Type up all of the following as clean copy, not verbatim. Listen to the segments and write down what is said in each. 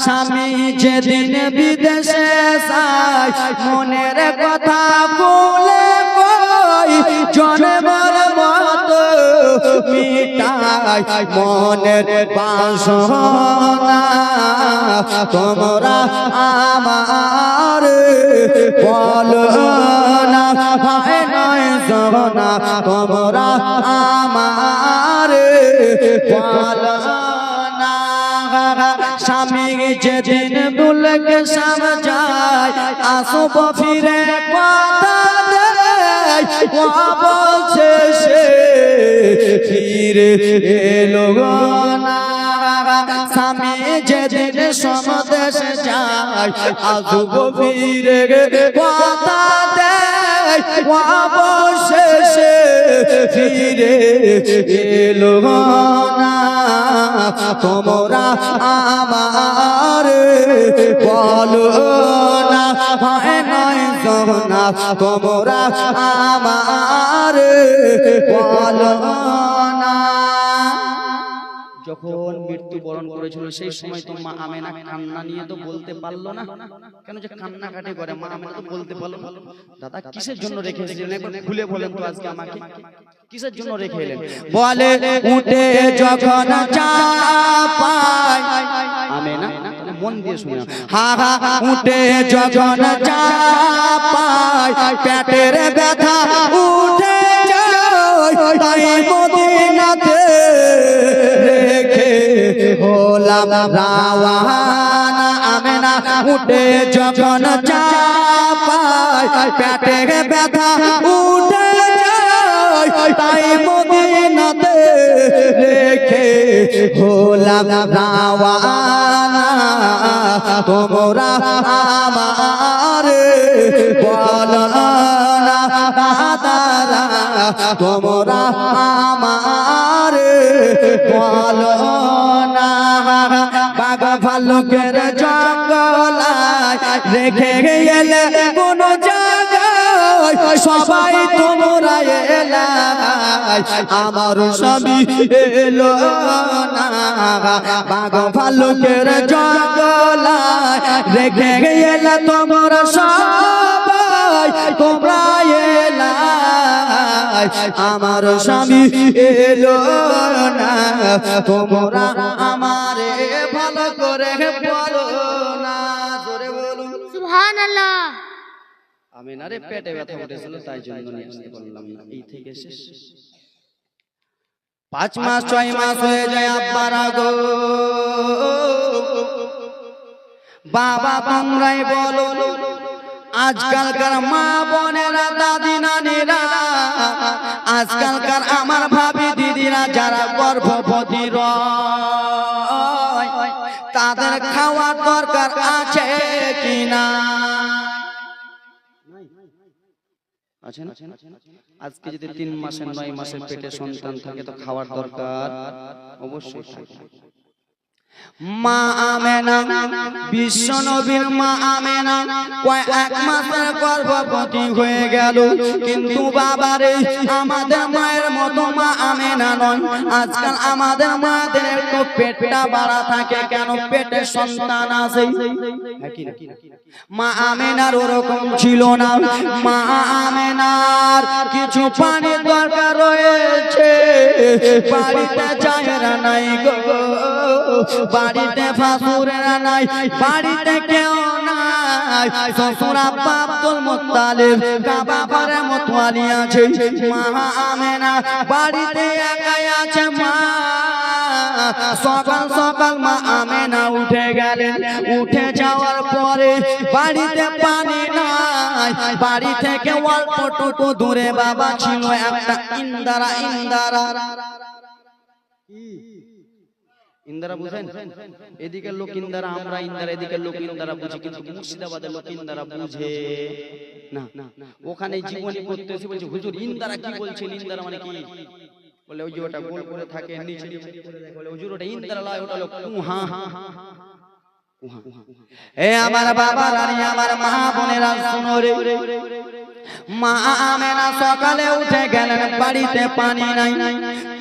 স্বামী যেদিন বিদেশে যায় মনের কথা বলে কই জন্মের মতো মিটাই মনের বাসনা তোমরা আমার বলো না হয় নয় জনা তোমরা আমার বলো না স্বামী যেদিন দুলকে সামজায় আসব ফিরে কথা দেয় বলছে সে ফিরে এলো না স্বামী যেদিন সমদেশে যায় আসব ফিরে কথা দেয় বলছে সে ফিরে এলো না তোমরা আমার বলো না হয় নয় জনা তোমরা আমার বলো না যখন মৃত্যুবরণ করেছিল সেই সময় তো মা আমেনা কান্না নিয়ে তো বলতে পারলো না কেন যে কান্নাকাটি করে মা আমেনা তো বলতে পারলো না দাদা কিসের জন্য রেখেছিলেন একবার খুলে বলেন তো আজকে আমাকে কিসের জন্য রেখে এলেন বলে উঠে যখন চাপায় আমেনা মন দিয়ে শুনে হা হা উঠে যখন চাপায় পেটের ব্যথা উঠে যায় তাই মদিনাতে রেখে হলাম রাওয়ানা আমেনা উঠে যখন চাপায় পেটের ব্যথা উঠে যায় তাই মদিনাতে রেখে হলাম রাওয়ানা তোমরা আমার বলো না দাদারা তোমরা আমার বলো না বাঘ ভালুকের জঙ্গলায় রেখে গেলে কোন জায়গায় সবাই তোমরা এলা আমার স্বামী এলো না বাঘ ভালুকের জঙ্গলায় রেখে গেলে তোমরা সবাই তোমরা এলা আমার স্বামী এলো না তোমরা আমারে ভালো করে বলো না জোরে বলুন সুবহানাল্লাহ আমিনারে পেটে ব্যথা উঠেছিল তাই জন্য নিয়ে আসতে বললাম না এই থেকে শেষ 5 মাস 6 মাস হয়ে যায় আব্বারা গো বাবা তোমরাই বলো আজকালকার মা বোনেরা দাদি নানিরা আজকালকার আমার ভাবি দিদিরা যারা গর্ভবতী রয় তাদের খাওয়ার দরকার আছে কিনা আছে না আজকে যদি 3 মাসের 9 মাসের পেটে সন্তান থাকে তো খাওয়ার দরকার অবশ্যই থাকে মা আমেনা বিশ্ব নবীর মা আমেনা কয়েক মাসের গর্ভবতী হয়ে গেল কিন্তু বাবারে আমাদের মায়ের মতো মা আমেনা নয় আজকাল আমাদের মাদের একটু পেটটা বাড়া থাকে কেন পেটে সন্তান আছে মা আমেনার ওরকম ছিল না মা আমেনার কিছু পানির দরকার রয়েছে বাড়িতে চায়রা নাই গো বাড়িতে ফাসুরেরা নাই বাড়িতে কেউ নাই শ্বশুর আব্বা আব্দুল মুত্তালিব কাবা ঘরে মতওয়ালি আছে মা আমেনা বাড়িতে একাই আছে মা সকাল সকাল মা আমেনা উঠে গেলেন উঠে যাওয়ার পরে বাড়িতে পানি নাই বাড়ি থেকে অল্পটুকু দূরে বাবা ছিল একটা ইন্দারা ইন্দারা বুঝেন এদিকে লোক ইন্দারা আমরা ইন্দারা এদিকে লোক ইন্দারা বুঝি কিন্তু মুর্শিদাবাদের লোক ইন্দারা বুঝে না ওখানে জীবনী করতেছি বলছে হুজুর ইন্দারা কি বলছেন ইন্দারা মানে কি বলে ওই যে ওটা গোল করে থাকে নিচে বলে হুজুর ওটা ইন্দারা লয় ওটা লোক কুহা এ আমার বাবা রানী আমার মা বোনেরা শুনো রে মা আমেনা সকালে উঠে গেলেন, বাড়িতে পানি নাই,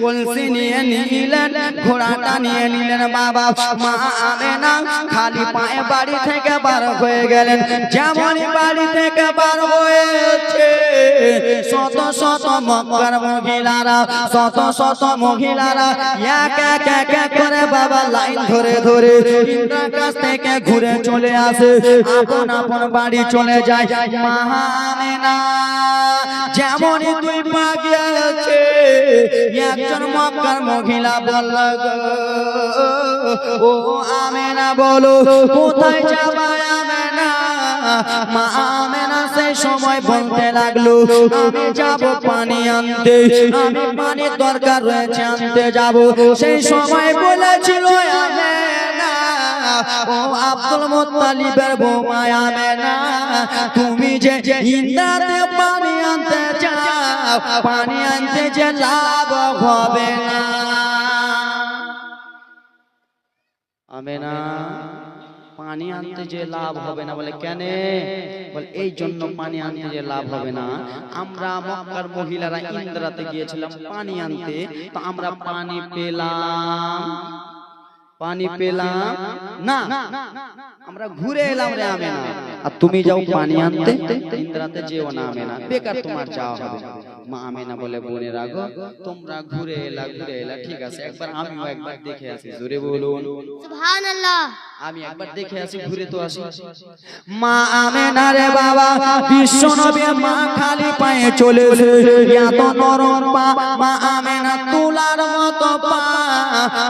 কলসি নিয়ে নিলেন, ঘোড়াটা নিয়ে নিলেন বাবা। মা আমেনা খালি পায়ে বাড়ি থেকে বার হয়ে গেলেন। যেমনই বাড়ি থেকে বার হয়েছে, শত শত মক্কার মহিলারা, শত শত মহিলারা এক এক এক এক করে বাবা লাইন ধরে ধরে ইন্দ্রার কাছ থেকে ঘুরে চলে আসে, আপন আপন বাড়ি চলে যায়। মা আমেনা যেমনই দুই পা গিয়েছে, একজন মক্কার মহিলা বলল, ও আমেনা বলো কোথায় যাবা আমেনা? মা আমেনা সেই সময় বলতে লাগলো, আমি যাব পানি আনতে, আমি পানির দরকার রয়েছে, আনতে যাব। সেই সময় বলেছিল আমেনা, ও আব্দুল মুত্তালিবের বৌমা আমেনা, তুমি যে ইন্দ্রাতে পানি আনতে যাও, পানি আনতে যে লাভ হবে না। আমেনা পানি আনতে যে লাভ হবে না, বলে কেন? বলে এই জন্য পানি আনতে যে লাভ হবে না, আমরা মক্কার মহিলারা ইন্দ্রাতে গিয়েছিলাম পানি আনতে, তো আমরা পানি পেলাম, পানি পেলাম না, আমরা ঘুরে এলাম রে আমেনা। আর তুমি যাও পানি আনতে, ইন্দ্রাতে যেও না আমেনা, বেকার তোমার যাওয়া হবে। মা আমেনা বলে, বনে রাখো, তোমরা ঘুরে এলা, ঠিক আছে, একবার আমিও একবার দেখে আসি। জোরে বলুন সুবহানাল্লাহ। আমি একবার দেখে আসি, ঘুরে তো আসি। মা আমেনা রে বাবা, বিশ্ব নবী মা খালি পায়ে চলেছে, এত নরম পা, মা আমেনা তুলার মতো পা,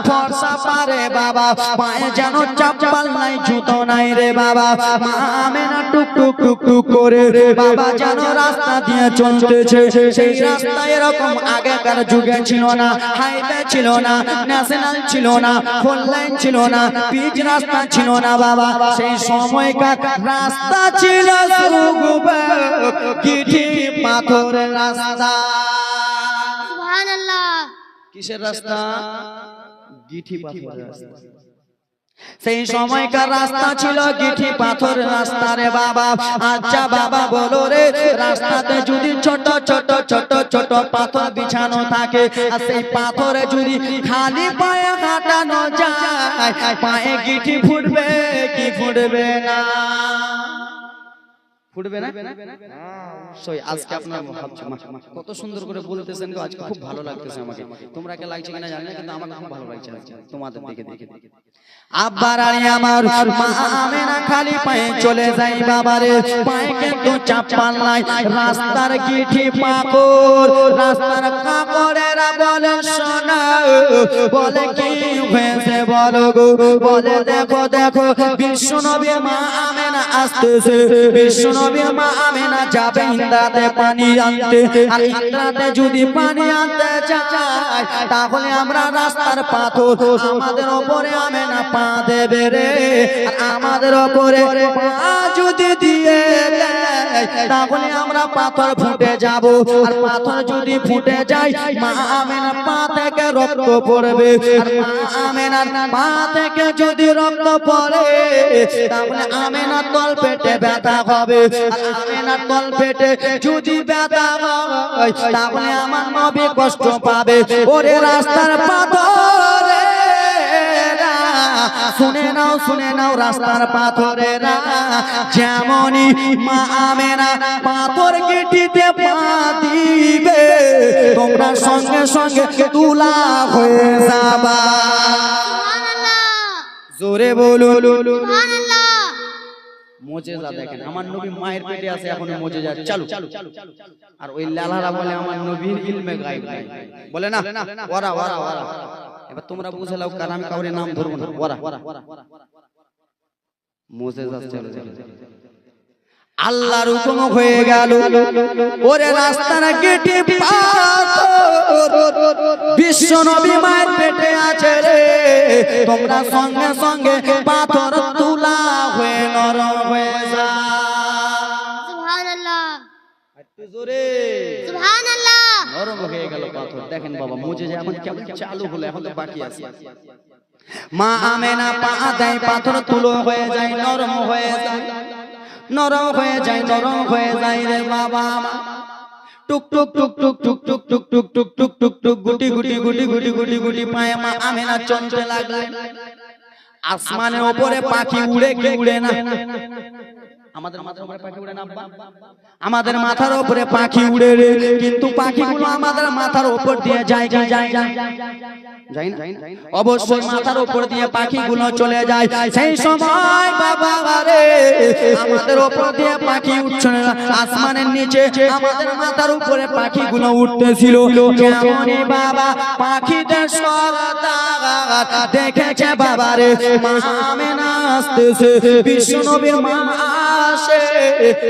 ফর্সা পারে বাবা, পায়ে যেন চপ্পল নাই, জুতো নাই রে বাবা। মা আমেনা টুক টুক টুক টুক করে বাবা যেন রাস্তা দিয়ে চলতেছে। সেই রাস্তা এরকম আগেকার যুগে ছিল না, হাইওয়ে ছিল না, ন্যাশনাল ছিল না, ফোর লাইন ছিল না, পিচ রাস্তা ছিল না বাবা। সেই সময়কার রাস্তা ছিল গিঠি পাথরের রাস্তা। সুবহানাল্লাহ। কিসের রাস্তা? গিঠি পাথরের রাস্তা। সেই সময়কার রাস্তা ছিল গিঠি পাথর রাস্তা রে বাবা। আচ্ছা বাবা বলো রে, রাস্তাতে যদি ছোট ছোট ছোট ছোট পাথর বিছানো থাকে, আর সেই পাথরে যদি খালি পায়ে হাঁটানো যায়, পায়ে গিঠি ফুটবে কি ফুটবে না? ফুটবে না? আজকে আপনারা কত সুন্দর করে বলতেছেন, আজকে খুব ভালো লাগতেছে আমাকে। তোমরা কে লাগছে কিনা জানি না, কিন্তু আমার খুব ভালো লাগছে তোমাদের দিকে দেখে। আব্বার আরে আমার মা আমেনা খালি পায়ে চলে যাই বাবারে, পায়ে কিন্তু চাপ্পাল নাই, রাস্তার গিঠি পাথর, রাস্তার কাপড়েরা বলে শোনা, বলে কি হয়েছে বলো গো? বলে দেখো দেখো বিশ্ব নবী মা আমেনা আসতেছে, বিশ্ব নবী মা আমেনা যাবে ইন্দ্রাতে পানি আনতে। আর ইন্দ্রাতে যদি পানি আনতে চায়, তাহলে আমরা রাস্তার পাথর আমাদের উপরে আমেনা পা দেবে রে। আর আমাদের উপরে পা যদি দিয়ে দেয়, তাহলে আমরা পাথর ফুটে যাব। আর পাথর যদি ফুটে যায়, মা আমেনা পা থেকে রক্ত পড়বে। আর মা আমেনার পা থেকে যদি রক্ত পড়ে, তাহলে আমেনার তল পেটে ব্যথা হবে। আর আমেনার তল পেটে যদি ব্যথা হয়, তাহলে আমার নবী কষ্ট পাবে। ওরে রাস্তার পাথর, শুনে নাও রাস্তার পাথরেরা, যেমনই মা আমেনা পাথর গিটিতে পা দিবে, তোমরা সঙ্গে সঙ্গে তুলা হয়ে যাবা। জোরে বলুন সুবহানাল্লাহ। মুজিজা দেখেন, আমার নবী মায়ের পেটে আছে, এখন মুজিজা চালু। আর ওই লালারা বলে আমার নবীর ইলমে গায়েব নাই, বলে না ওরা ওরা ওরা। এবার তোমরা বুঝে নাও, কারণ আমি কাউরে নাম ধরবো না। ওরা মুজিজা চলে যাবে, আল্লাহর হুকুম হয়ে গেল। ওরে রাস্তার গিটি পাথর, বিশ্ব নবী মায়ের পেটে আছে রে, তোমরা সঙ্গে সঙ্গে পাথর তুলা হয়ে নরম হয়ে যা। সুবহানাল্লাহ, একটু জোরে সুবহানাল্লাহ। নরম হয়ে গেল পাথর। দেখেন বাবা মুজিজা এখন কেমন চালু হলো, এখন তো বাকি আছে। মা আমেনা পা দেয়, পাথর তুলো হয়ে যায়, নরম হয়ে যায়। নরম হয়ে যায় রে বাবা। টুক টুক টুক টুক টুক টুক টুক টুক টুক টুক টুক টুক গুটি গুটি গুটি গুটি গুটি গুটি পায়ে মা আমেনা চলতে লাগলেন। আসমানের উপরে পাখি উড়ে কি উড়ে না? আমাদের মাথার উপরে পাখি উড়ে না আব্বা? আমাদের মাথার উপরে পাখি উড়ে রে, কিন্তু পাখিগুলো আমাদের মাথার উপর দিয়ে যায় কি যায় না? যায় না? অবশ্যই মাথার উপর দিয়ে পাখিগুলো চলে যায়। সেই সময় বাবা রে আমাদের উপর দিয়ে পাখি উঠছে না, আসমানের নিচে আমাদের মাথার উপরে পাখিগুলো উঠতেছিল। কেমনই বাবা পাখিদের সরদার দেখেছে বাবা রে মা আমেনা আসতেছে, বিশ্ব নবীর মা আসে,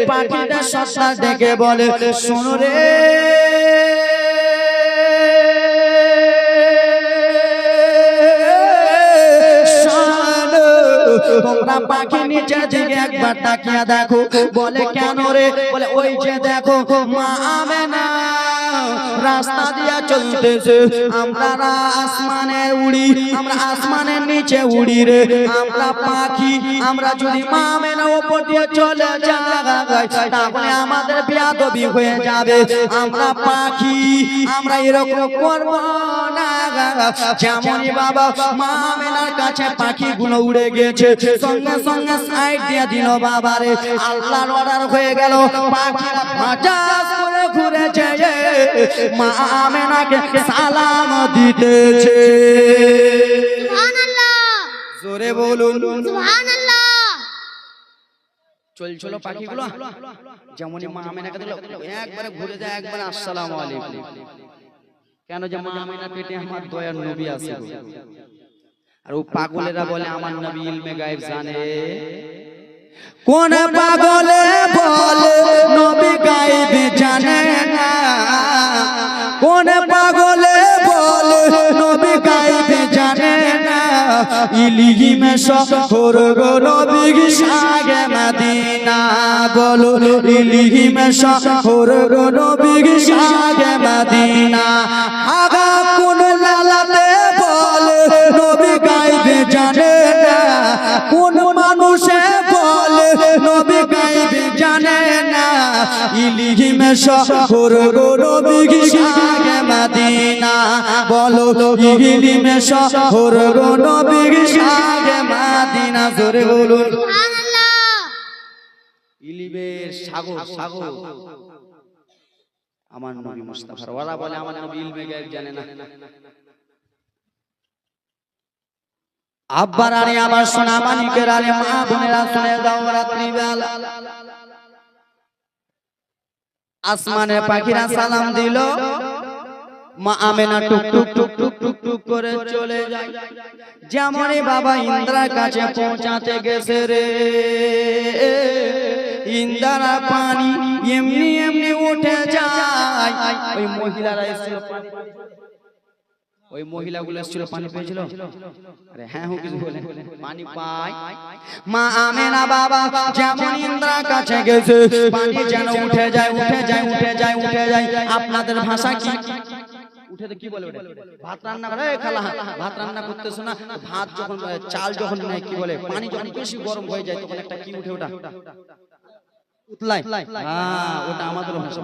পাখিদের সরদার ডেকে বলে শোনো রে তোমরা পাখি নিচের দিকে একবার তাকিয়ে দেখো। বলে কেন রে? বলে ওই যে দেখো মা আমেনা রাস্তা দিয়া চলতেছে, আমরা আসমানে উড়ি, আমরা আসমানের নিচে উড়ি রে, আমরা পাখি, আমরা যদি মা আমেনার উপর দিয়ে চলে যাই তাহলে আমাদের বেয়াদবি হয়ে যাবে। আমরা পাখি, আমরা এরকম করব না। যেমনই বাবা মা আমেনার কাছে পাখিগুলো উড়ে গেছে, সঙ্গে সঙ্গে সাইড দিয়ে দিল বাবা রে, আল্লাহর অর্ডার হয়ে গেল। পাখি হঠাৎ করে ঘুরেছে, মা আমেনাকে সালাম দিতেছে। সুবহানাল্লাহ, জোরে বলুন সুবহানাল্লাহ। চলছিল পাখিগুলো, যেমনই মা আমেনাকে দিল একবারে ঘুরে যায়, একবারে আসসালামু আলাইকুম। কেন? যে মা আমেনার পেটে আমার দয়ার নবী আছে। আর ও পাগলেরা বলে আমার নবী ইলমে গায়েব জানে। কোন পাগলে বলে নবী গায়েব জানে না? কোন পাগলে বলে নবী গায়েব জানে না? ইলহিমে শহর গো নবী সাগে মদিনা, বলো ইলহিমে শহর গো নবী সাগে মদিনা। আগা কোন লালাতে বলে নবী গায়েব জানে না? কোন মানুষে বলে নবী গায়েব জানে না? ইলহিমে শহর গো নবী সাগে মদিনা, বলো ইলহিমে শহর গো নবী সাগে মদিনা। জোরে বলুন সুবহানাল্লাহ। ইলমের সাগর, সাগর আমার নবী মুস্তাফা। ওরা বলে আমার নবী ইলমে গায়েব জানে না। আব্বার আরে আমার সোনা মানিকের আরে মা বোনেরা শুনে দাও, রাত্রি বেলা আসমানে পাখিরা সালাম দিল, মা আমেনা টুক টুক টুক টুক টুক টুক করে চলে যায়। যেমনই বাবা ইন্দ্রার কাছে পৌঁছাতে গেছে রে, ইন্দ্রা পানি এমনি এমনি উঠে যায়। ওই মহিলারা এসেছিল, ওই মহিলাগুলো এসেছিল, পানি পেয়েছিল। আরে হ্যাঁ হো কিছু বলে পানি পায়। মা আমেনা বাবা যেমন ইন্দ্রার কাছে গেছে, পানি যেন উঠে যায় উঠে যায় উঠে যায় উঠে যায়। আপনাদের ভাষা কি? উঠে কি বলে? ভাত রান্না করে খালা, ভাত রান্না করতেছ না? ভাত যখন চাল যখন কি বলে পানি যখন বেশি গরম হয়ে যায় তখন একটা কি উঠে? ওটা উতলাই। হ্যাঁ, ওটা আমাদের ভাষা।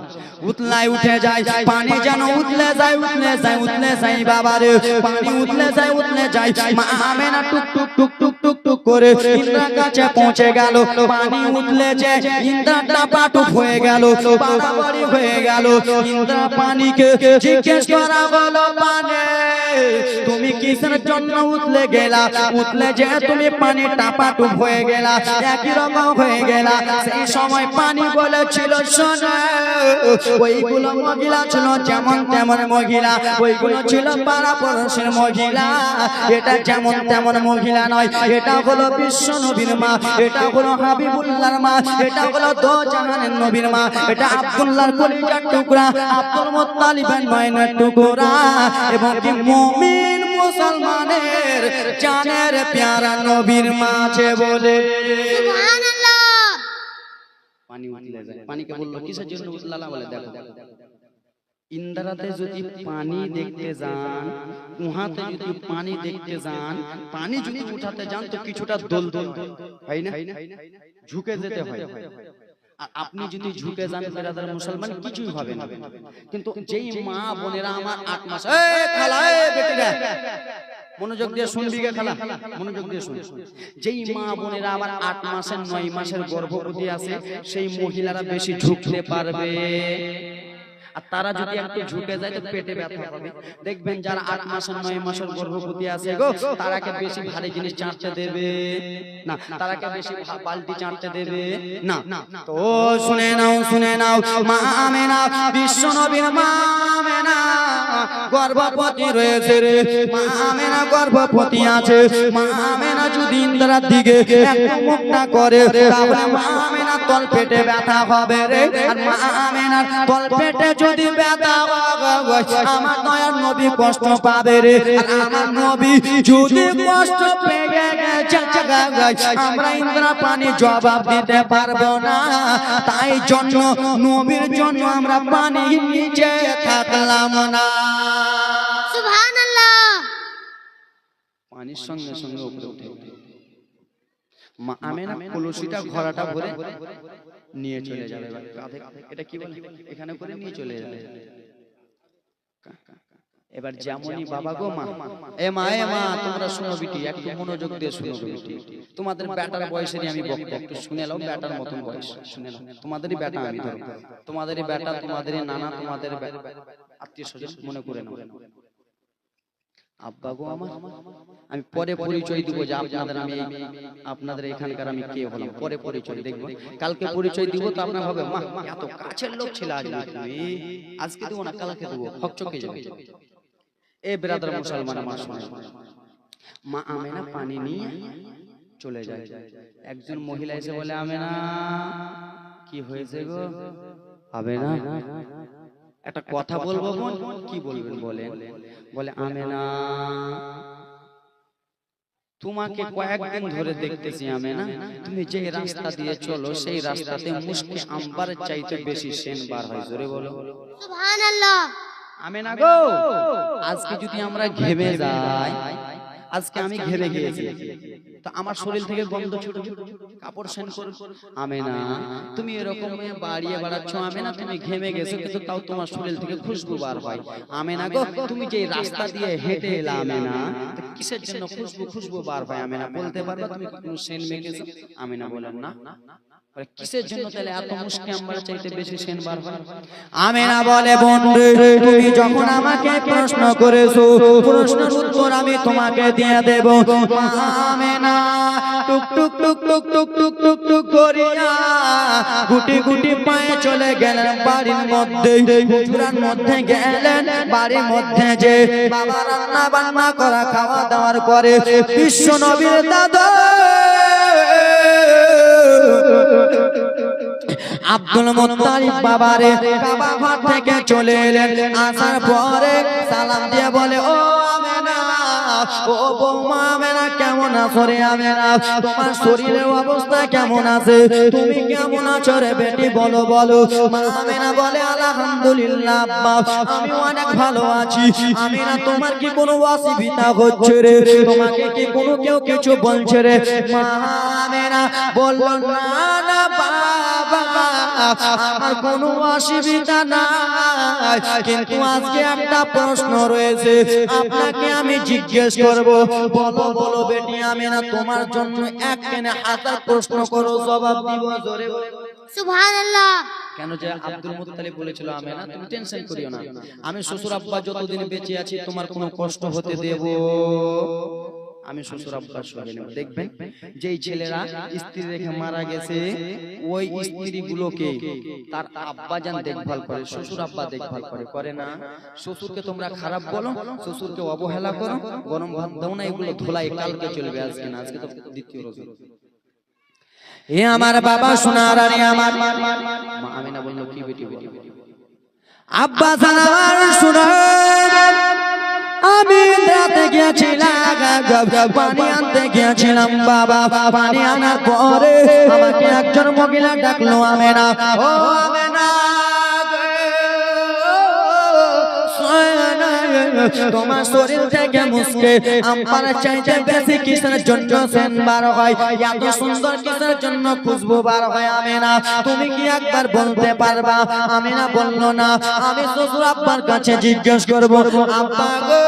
উতলাই উঠে যায়, পানি যেন উতলে যায় উতলে যায় উতলে যায় বাবা রে, পানি উতলে যায় উতলে যায়। মা আমেনা টুক টুক টুক টুক টুক টুক করে ইন্দ্রার কাছে পৌঁছে গেল। পানি উতলেছে, ইন্দ্রাটা পাটুক হয়ে গেল, বাড়াবাড়ি হয়ে গেল। ইন্দ্রা পানিকে জিজ্ঞেস করা হলো, পানি তুমি কিসের জন্য উতলে গেলা? উতলে যে তুমি পানি টাপাটুক হয়ে গেলা, একই রকম হয়ে গেলা। সেই সময় পানি বলেছিল শোনো, ওইগুলো মহিলা ছিল যেমন তেমন মহিলা, ওইগুলো ছিল পাড়া পড়োশের মহিলা। এটা যেমন তেমন মহিলা নয়, এটা হলো বিশ্ব নবীর মা, এটা হলো হাবিবুল্লাহর মা, এটা হলো দো জাহানের নবীর মা, এটা আব্দুল্লাহর কলিজার টুকরা, আব্দুল মুত্তালিবের নয়নের টুকরা, এবং কি মুমিন মুসলমানের জানের প্যারা নবীর মা আছে বলে। সুবহানাল্লাহ। পানি উতলে যায়। পানিকে বললো কিসের জন্য উতলালা? বলে দেখো ইন্দ্রাতে যদি পানি দেখতে যান, কুহাতে যদি পানি দেখতে যান, পানি যদি উঠাতে যান তো কিছুটা দোল দোল হয় না, ঝুঁকে যেতে হয়। আর আপনি যদি ঝুঁকে যান বেরাদার মুসলমান কিছুই হবে না। কিন্তু যেই মা বোনেরা আমার 8 মাস, এই খালা এই বেটিরা মনোযোগ দিয়ে শুনবি গে খালা, মনোযোগ দিয়ে শুন। যেই মা বোনেরা আমার 8 মাসের 9 মাসের গর্ভবতী আছে সেই মহিলারা বেশি ঝুঁকতে পারবে। আর তারা যদি একটু ঝুঁকে যায় তো পেটে ব্যথা হবে। দেখবেন যারা 8 মাসের 9 মাসের গর্ভবতী আছে গো, তারাকে বেশি ভারী জিনিস চাটতে দেবে না, তারাকে বেশি বালতি চাটতে দেবে না। তো শুনে নাও মা আমেনা, বিশ্ব নবীর মা আমেনা গর্ভবতী রয়েছে রে, মা আমেনা গর্ভবতী আছে। মা আমেনা যদি ইন্দ্রার দিকে একটু মুখটা করে তাহলে মা আমেনা তল পেটে ব্যথা হবে রে। আর মা আমেনার তল পেটে যদি ব্যথা হয় আমার দয়ার নবী কষ্ট পাবে রে। আর আমার নবী যদি কষ্ট পেয়ে যায় আমরা ইন্দ্রা পানি জবাব দিতে পারবো না। তাই জন্য নবীর জন্য আমরা পানি নিচে থাকলাম না। সুবহানাল্লাহ। পানির সঙ্গে সঙ্গে উপরে উঠে মা আমেনা কলসিটা ঘোড়াটা ভরে নিয়ে চলে যাবে। এটা কি বলে, এখানে করে নিয়ে চলে যাবে। এবার যেমনই বাবা গো মা, এ মা তোমরা শুনো বিটি, একটু মনোযোগ দিয়ে শুনো বিটি। তোমাদের বেটার বয়সেরই আমি বক্তা, একটু শুনে নাও। বেটার মতন বয়স শুনে নাও। তোমাদেরই বেটা আমি ধরো, তোমাদেরই বেটা, তোমাদেরই নানা, তোমাদের আত্মীয় স্বজন মনে করে নাও। আব্বা গো আমার, আমি পরে পরিচয় দিব যে আপনাদের এখানকার আমি কে হলাম, পরে পরিচয় দেখব। কালকে পরিচয় দিব তো আপনার হবে মা এত কাছের লোক ছিল আজ তুমি, আজকে দেবো না কালকে দেবো, হকচকে যাবে। এ ব্রাদার মুসলমান আমার শুনে, মা আমেনা পানি নিয়ে চলে যায়। একজন মহিলা এসে বলে আমেনা কি হয়েছে গো? আমেনা একটা কথা বলবো বোন। কি বলবেন বলেন? বলে আমেনা তোমাকে কয়েকদিন ধরে দেখতেছি আমেনা, তুমি যে রাস্তা দিয়ে চলো সেই রাস্তাতে মুশকি আম্বার চাইতে বেশি সেন বার হয়। জোরে বলো সুবহানাল্লাহ। আমেনা গো, আজকে যদি আমরা ঘেমে যাই, আজকে আমি ঘেমে গিয়েছি তো আমার শরীর থেকে গন্ধ ছুটে কাপড় সেন করে। আমেনা তুমি এরকম বাড়িয়ে বাড়াচ্ছ আমেনা, তুমি ঘেমে গেছো কিন্তু তাও তোমার শরীর থেকে খুশবু বার হয়। আমেনা গো, তুমি যে রাস্তা দিয়ে হেঁটে এলা আমেনা, কিসের জন্য খুশবু বার হয় আমেনা বলতে পারবা? তুমি কোনো সেন মেখেছো? আমেনা বলেন না। কিসের জন্য তাহলে এত মুশকি আম্বার চাইতে বেশি সেন বার হয়? আমেনা বলে বোন রে, তুমি যখন আমাকে প্রশ্ন করেছো প্রশ্নের উত্তর আমি তোমাকে দিয়ে দেব। আমেনা টুক টুক টুক টুক টুক টুক টুক টুক করিয়া গুটি গুটি পায়ে চলে গেলেন বাড়ির মধ্যে। হুজুরার মধ্যে গেলেন বাড়ির মধ্যে, যে বাবা রান্না বান্না করা খাওয়া দাওয়ার পরে বিশ্ব নবীর দাদা আব্দুল মুত্তালিব বাবারে কাবা ঘর থেকে চলে এলেন। আসার পরে সালাম দিয়ে বলে ও আমেনা, ও বৌমা আমেনা কেমন আছো রে আমেনা? তোমার শরীরের অবস্থা কেমন আছে? তুমি কেমন আছো রে বেটি বলো বলো। মা আমেনা বলে আলহামদুলিল্লাহ আব্বা আমি অনেক ভালো আছি। আমেনা তোমার কি কোনো অসুবিধা হচ্ছে রে? তোমাকে কি কোনো কেউ কিছু বলছে রে? মা আমেনা বলল না না বাবা আমার কোনো অসুবিধা নাই, কিন্তু আজকে একটা প্রশ্ন রয়েছে আপনাকে আমি জিজ্ঞেস করব। বলো বলো বেটি আমেনা, তোমার জন্য এক কেনে হাজার প্রশ্ন করো জবাব দিব। জোরে সুবহানাল্লাহ। কেন যে আব্দুল মুত্তালিব বলেছিল আমেনা তুমি টেনশন করিও না, আমি শ্বশুর আব্বা যতদিন বেঁচে আছি তোমার কোনো কষ্ট হতে দেব, আমি শ্বশুর আব্বার সঙ্গে নেব। দেখবেন যেই ছেলেরা স্ত্রী রেখে মারা গেছে ওই স্ত্রী গুলোকে তার আব্বা জান দেখভাল করে, শ্বশুর আব্বা দেখভাল করে না? শ্বশুরকে তোমরা খারাপ বলো, শ্বশুরকে অবহেলা করো, গরম ভাত দাও না, এগুলো ধোলাই কালকে চলবে, আজকে না, আজকে তো দ্বিতীয় রোজা। এ আমার বাবা সোনার আরে আমার মা আমেনা বলল কি বেটি বেটি আব্বা জান আমার সোনার, আমি রাতে গিয়েছিলাম পানি আনতে গিয়েছিলাম বাবা, পানি আনার পরে আমাকে একজন মহিলা ডাকলো আমেনা, ও আমেনা তোমার শরীর থেকে মুসকে আমার চাইতে বেশি কিসের জন্য সেন বার হয়, এত সুন্দর কিসের জন্য খুশবু বার হয় আমেনা, তুমি কি একবার বলতে পারবা? আমেনা বলল না। আমি শ্বশুর আব্বার কাছে জিজ্ঞেস করব, আব্বা গো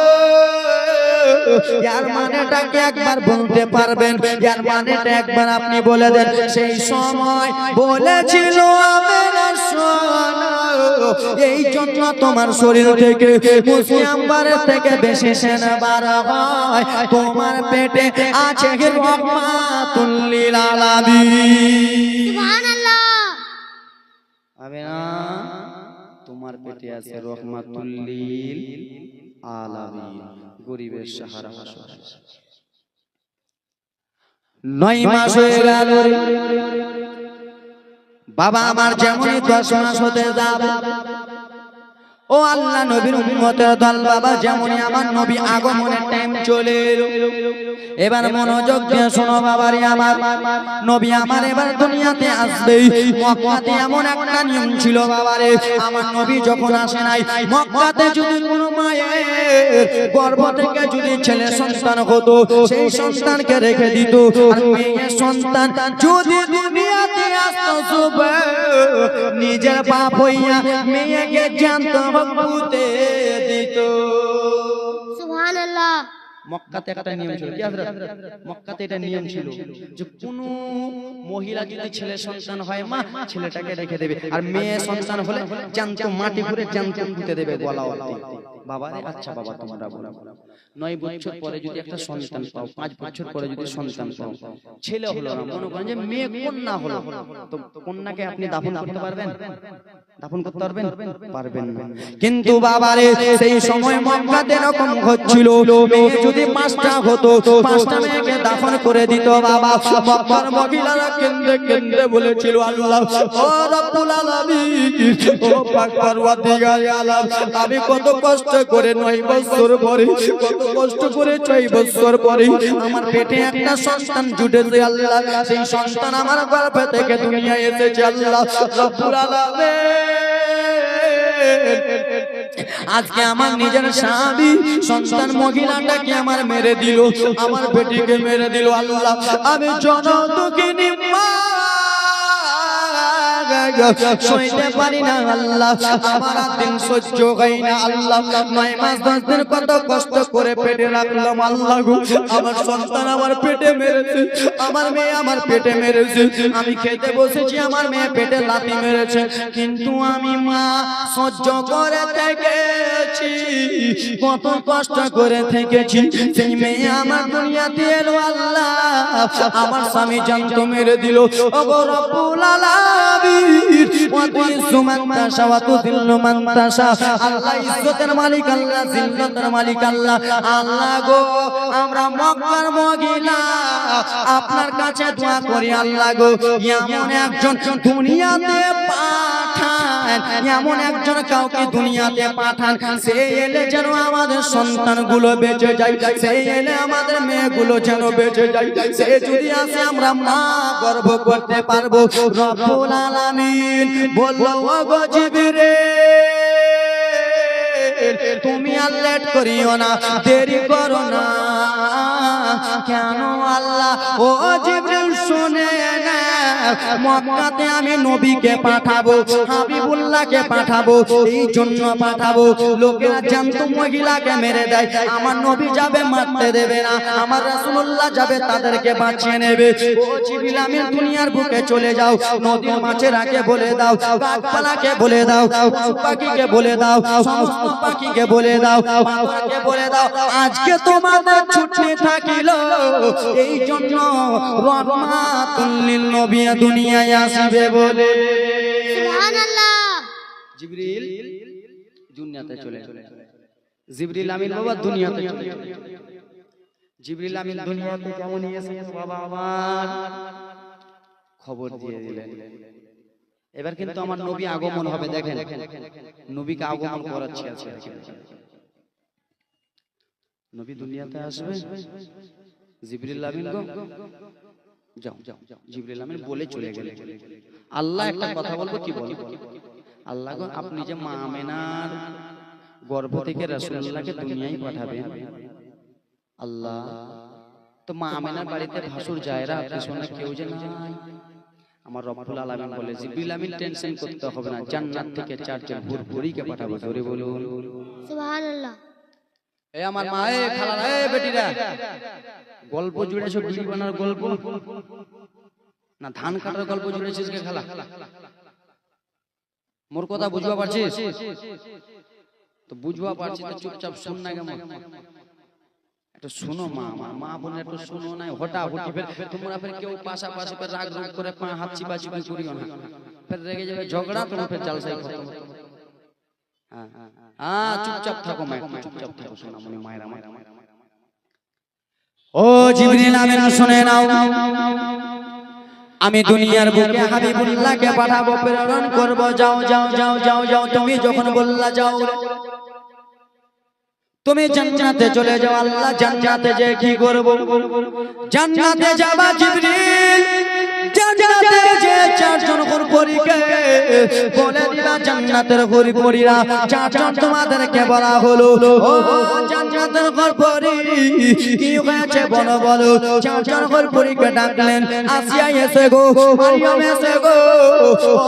यार मानेটা কি একবার বলতে পারবেন? यार মানেটা একবার আপনি বলে দেন। সেই সময় বলেছিল আমেনা শোনো, এই জন্য তোমার শরীর থেকে মুসলিমবারের থেকে বেশি সেনা বার হয়, তোমার পেটে আছে রহমাতুল লিল আলামিন। সুবহানাল্লাহ। আমেনা তোমার পেটে আছে রহমাতুল লিল আলামিন, গরিবের সাহারা হাসর। 9 মাস হয়ে গেল বাবা আমার, যেমনই 10 মাস হতে যাবে ও আল্লাহ নবীর উম্মতের দল বাবা, যেমনই আমার নবী আগমনের টাইম চলে এলো, এবার মনোযোগ দিয়ে শোনো বাবারে আমার, নবী আমার এবার দুনিয়াতে আসবে। মক্কাতে এমন একটা নিয়ম ছিল বাবারে, আমার নবী যখন আসে নাই, মক্কাতে যদি কোনো মায়ের গর্ভ থেকে যদি ছেলে সন্তান হতো, সেই সন্তানকে রেখে দিত, আর মেয়ে সন্তান যদি দুনিয়াতে আসতো নিজের বাপ হইয়া মেয়েকে জানতো পুঁতে দিত। সুবহানাল্লাহ। মক্কাতে একটা নিয়ম ছিল, কি হযরত? মক্কাতে এটা নিয়ম ছিল যে কোন মহিলা যদি ছেলে সন্তান হয় মা ছেলেটাকে রেখে দেবে, আর মেয়ে সন্তান হলে জানতো মাটি করে জানতো পুঁতে দেবে গলা অবধি। বাবা রে আচ্ছা বাবা তোমরা বলো, 9 বছর পরে যদি একটা সন্তান পাও, 5 বছর পরে যদি সন্তান পাও, ছেলে হলো না, মনে করেন যে মেয়ে কন্যা হলো, তো কন্যাকে আপনি দাফন করতে পারবেন? দাফন করতে পারবেন? পারবেন না। কিন্তু বাবারে সেই সময় মক্কাতে এরকম হচ্ছিল, মেয়ে যদি 5টা হতো, 5টা মেয়েকে দাফন করে দিত বাবা। মক্কার মহিলারা কেন্দ্রে কেন্দ্রে বলেছিল, আল্লাহ ও রব্বুল আলামিন, ও পাক পরওয়ারদিগার আলম, আমি কত কষ্ট করে 9 বছর পরে, কত কষ্ট করে 6 বছর পরে আমার পেটে একটা সন্তান জুটেছে আল্লাহ, সেই সন্তান আমার গর্ভ থেকে দুনিয়ায় এসেছে আল্লাহ রব্বুল আলামিন। আজকে আমার নিজের স্বামী সন্তান মহিলাটাকে আমার মেরে দিল, আমার বেটিকে মেরে দিল আল্লাহ, আমি জনদুঃখিনী মা সইতে পারি না আল্লাহ, আমার দিন সহ্য হয় না আল্লাহ। 9 মাস 10 দিন কত কষ্ট করে পেটে রাখলাম আল্লাহ গো, আমার সন্তান আমার পেটে মেরেছে, আমার মেয়ে আমার পেটে মেরেছে, আমি খেতে বসেছি আমার মেয়ে পেটে লাথি মেরেছে, কিন্তু আমি মা সহ্য করে থেকেছি, কত কষ্ট করে থেকেছি, সেই মেয়ে আমার দুনিয়াতে এলো আল্লাহ, আমার স্বামী জানতো মেরে দিল। ও রব্বুল আলামিন, আল্লাহ ইজ্জতের মালিক আল্লাহ, জিল্লতের মালিক আল্লাহ। আল্লাহ গো আমরা মক্কার মহিলা আপনার কাছে দোয়া করি আল্লাহ গো, এমন একজন দুনিয়াতে পাঠান, এমন একজন কাউকে দুনিয়াতে পাঠান, সে এলে যেন আমাদের সন্তানগুলো বেঁচে যায়, সে এলে আমাদের মেয়েগুলো যেন বেঁচে যায়, সে যদি আসে আমরা মা গর্ভ করতে পারবো। রব্বুল আলামিন বলল, ও গো জিবরিল, তুমি আর লেট করিও না, দেরি করো না। কেন আল্লাহ? ও জিবরিল শুনে না, মক্কাতে আমি নবীকে পাঠাবো, হাবিবুল্লাহকে পাঠাবো, এই জন্য পাঠাবো লোকেরা জানতো মহিলাকে মেরে দেয়, আমার নবী যাবে মারতে দেবে না, আমার রাসূলুল্লাহ যাবে তাদেরকে বাঁচিয়ে নেবে। ও জিবরিল আমি দুনিয়ার বুকে চলে যাও, নদীর মাছেরাকে বলে দাও, গাছপালাকে বলে দাও, পাখিকে বলে দাও, সমস্ত পাখিকে বলে দাও, পাখিকে বলে দাও, আজকে তোমাদের ছুটি থাকিল, এই জন্য রহমাতুল লিল নবী দুনিয়ায় আসবে বলে। সুবহানাল্লাহ। জিবরিল দুনিয়াতে চলে, জিবরিল আমিন বাবা দুনিয়াতে চলে, জিবরিল আমিন দুনিয়াতে কেমন এসেছে বাবা আমার খবর দিয়ে দিলেন। এবার কিন্তু আমার নবী আগমন হবে, দেখেন নবীকে আগমন করাচ্ছে আছে, নবী দুনিয়াতে আসবে, জিবরিল আমিন গো যাও যাও, জিবরিল আমিন বলে চলে গেলেন। আল্লাহ একটা কথা বলবো, কি বলবো? আল্লাহ গো আপনি যে মা আমেনার গর্ভ থেকে রাসূলুল্লাহকে দুনিয়ায় পাঠাবেন আল্লাহ। তো মা আমেনার বাড়িতে ভাসুর জায়রা পিছনে কেউ যে নাই। আমার রব্বুল আলামিন বলে জিবরিল আমিন টেনশন করতে হবে না, জান্নাত থেকে চারজন হুরপুরীকে পাঠাবো। জোরে বলুন সুবহানাল্লাহ। এ আমার মা, এ খালারা, এ বেটিরা, গল্প জুড়েছো বিড়ি বানার গল্প না ধান কাটার গল্প জুড়েছিস কে খালা? মোর কথা বুঝবা পারছিস? তো বুঝবা পারছিস তো চুপচাপ শুন না কেমন? একটু শুনো মা, আমার মা বোন একটু শুনো না, হটা হটি ফের তোমরা ফের কেউ পাশাপাশি ফের রাগ রোগ করে পা হাত চিপা চিপি করিও না, ফের রেগে যাবে ঝগড়া, তোমার ফের জালসাই খতম। হ্যাঁ চুপচাপ থাকো মা, একটু চুপচাপ থাকো সোনামণি মায়ের আমার। ও জিবরিল আমিন শুনে নাও, আমি দুনিয়ার বুকে হাবিবুল্লাহকে পাঠাবো, প্রেরণ করব। যাও যাও যাও যাও যাও, তুমি যখন বললা যাও তুমি জান্নাতে চলে যাও। আল্লাহ জান্নাতে যে কি করব? জান্নাতে যাবা জিবরিল, জান্নাতে যে চারজন হুরপুরীকে বলে দিবা, জান্নাতের হুরপুরীরা চারজন তোমাদেরকে বলা হলো, ও জান্নাতের হুরপুরী কি হয়েছে বলো বলো। চারজন হুরপুরীকে ডাকলেন, আসিয়া এসে গো, মারিয়াম এসে গো,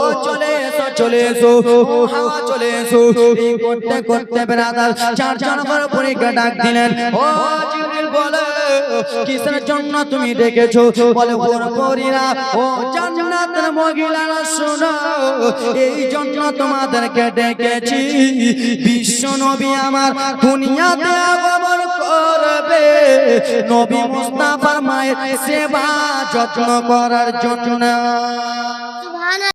ও চলে এসো চলে এসো, ও হাওয়া চলে এসো। এই করতে করতে বেরাদার চারজন হুরপুরীকে ডাক দিলেন। ও জিবরিল বলে, কিসের জন্য তুমি ডেকেছো? বলে হুরপুরীরা, ও জান্নাতের মহিলারা শোনো, এই জন্য তোমাদেরকে ডেকেছি, বিশ্ব নবী আমার দুনিয়াতে আগমন করবে, নবী মুস্তাফার মায়ের সেবা যত্ন করার জন্য।